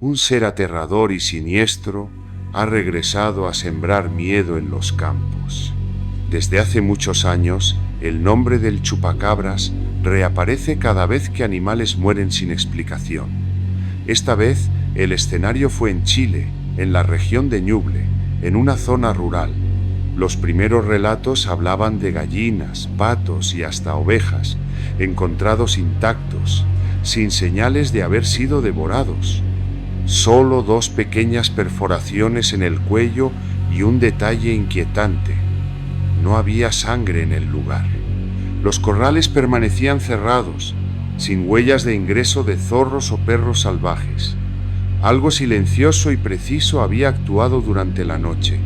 Un ser aterrador y siniestro ha regresado a sembrar miedo en los campos. Desde hace muchos años, el nombre del chupacabras reaparece cada vez que animales mueren sin explicación. Esta vez, el escenario fue en Chile, en la región de Ñuble, en una zona rural. Los primeros relatos hablaban de gallinas, patos y hasta ovejas, encontrados intactos, sin señales de haber sido devorados. Solo 2 pequeñas perforaciones en el cuello y un detalle inquietante: no había sangre en el lugar. Los corrales permanecían cerrados, sin huellas de ingreso de zorros o perros salvajes. Algo silencioso y preciso había actuado durante la noche.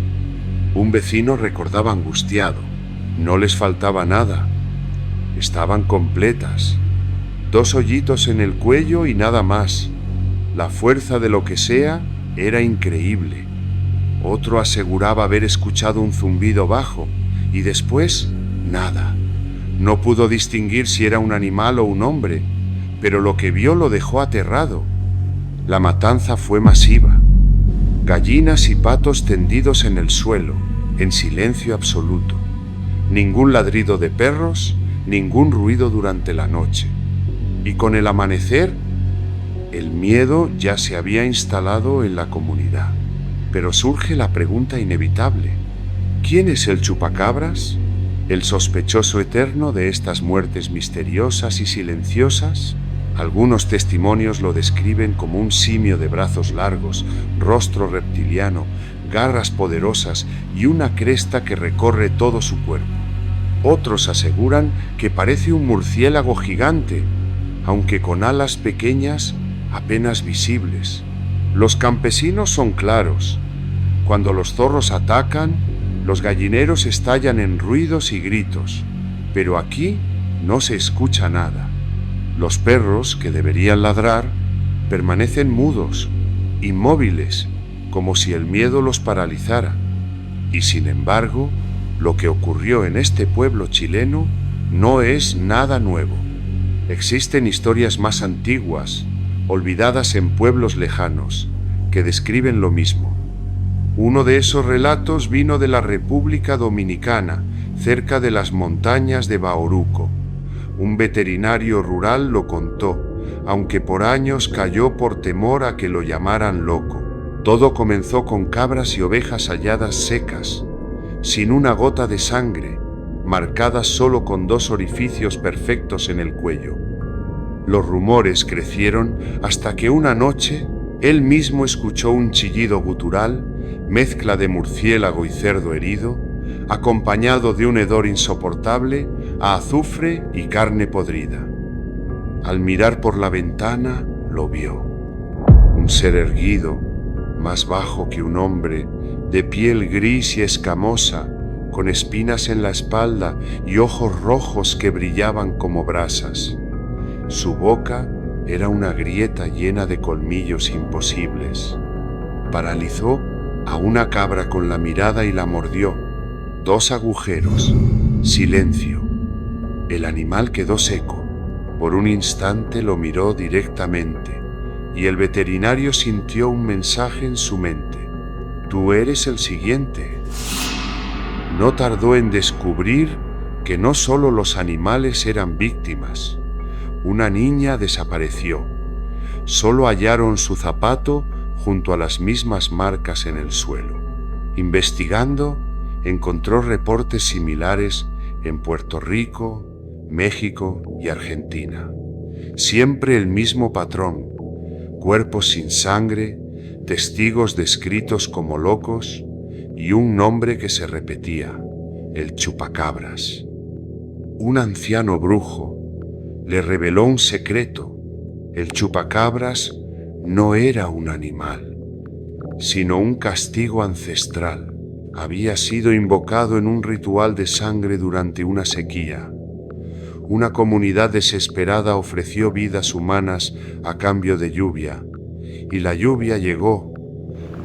Un vecino recordaba angustiado: no les faltaba nada. Estaban completas. 2 hoyitos en el cuello y nada más. La fuerza de lo que sea era increíble. Otro aseguraba haber escuchado un zumbido bajo y después nada. No pudo distinguir si era un animal o un hombre, pero lo que vio lo dejó aterrado. La matanza fue masiva. Gallinas y patos tendidos en el suelo, en silencio absoluto. Ningún ladrido de perros, ningún ruido durante la noche. Y con el amanecer, el miedo ya se había instalado en la comunidad. Pero surge la pregunta inevitable: ¿quién es el chupacabras? ¿El sospechoso eterno de estas muertes misteriosas y silenciosas? Algunos testimonios lo describen como un simio de brazos largos, rostro reptiliano, garras poderosas y una cresta que recorre todo su cuerpo. Otros aseguran que parece un murciélago gigante, aunque con alas pequeñas apenas visibles. Los campesinos son claros: cuando los zorros atacan, los gallineros estallan en ruidos y gritos, pero aquí no se escucha nada. Los perros, que deberían ladrar, permanecen mudos, inmóviles, como si el miedo los paralizara. Y sin embargo, lo que ocurrió en este pueblo chileno no es nada nuevo. Existen historias más antiguas, olvidadas en pueblos lejanos, que describen lo mismo. Uno de esos relatos vino de la República Dominicana, cerca de las montañas de Bauruco. Un veterinario rural lo contó, aunque por años calló por temor a que lo llamaran loco. Todo comenzó con cabras y ovejas halladas secas, sin una gota de sangre, marcadas solo con 2 orificios perfectos en el cuello. Los rumores crecieron hasta que una noche él mismo escuchó un chillido gutural, mezcla de murciélago y cerdo herido, acompañado de un hedor insoportable a azufre y carne podrida. Al mirar por la ventana, lo vio. Un ser erguido, más bajo que un hombre, de piel gris y escamosa, con espinas en la espalda y ojos rojos que brillaban como brasas. Su boca era una grieta llena de colmillos imposibles. Paralizó a una cabra con la mirada y la mordió. 2 agujeros. Silencio. El animal quedó seco. Por un instante lo miró directamente, y el veterinario sintió un mensaje en su mente: tú eres el siguiente. No tardó en descubrir que no solo los animales eran víctimas. Una niña desapareció. Solo hallaron su zapato junto a las mismas marcas en el suelo. Investigando, encontró reportes similares en Puerto Rico, México y Argentina. Siempre el mismo patrón: cuerpos sin sangre, testigos descritos como locos y un nombre que se repetía: el chupacabras. Un anciano brujo le reveló un secreto: el chupacabras no era un animal, sino un castigo ancestral. Había sido invocado en un ritual de sangre durante una sequía. Una comunidad desesperada ofreció vidas humanas a cambio de lluvia, y la lluvia llegó,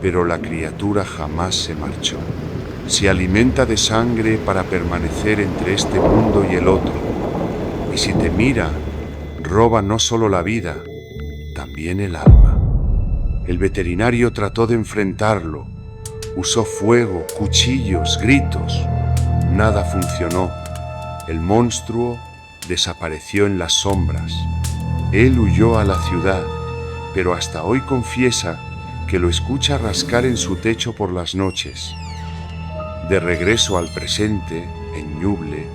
pero la criatura jamás se marchó. Se alimenta de sangre para permanecer entre este mundo y el otro, y si te mira, roba no solo la vida, también el alma. El veterinario trató de enfrentarlo. Usó fuego, cuchillos, gritos. Nada funcionó. El monstruo desapareció en las sombras. Él huyó a la ciudad, pero hasta hoy confiesa que lo escucha rascar en su techo por las noches. De regreso al presente, en Ñuble,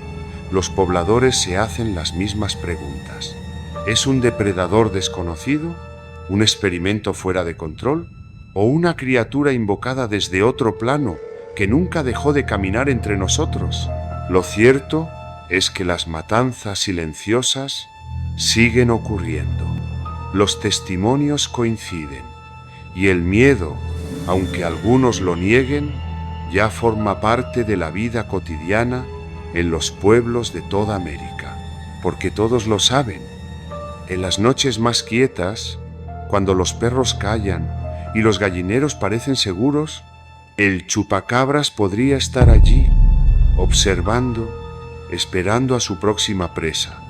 los pobladores se hacen las mismas preguntas. ¿Es un depredador desconocido? ¿Un experimento fuera de control? ¿O una criatura invocada desde otro plano que nunca dejó de caminar entre nosotros? Lo cierto es que las matanzas silenciosas siguen ocurriendo. Los testimonios coinciden y el miedo, aunque algunos lo nieguen, ya forma parte de la vida cotidiana en los pueblos de toda América, porque todos lo saben. En las noches más quietas, cuando los perros callan y los gallineros parecen seguros, el chupacabras podría estar allí, observando, esperando a su próxima presa.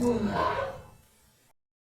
Oh,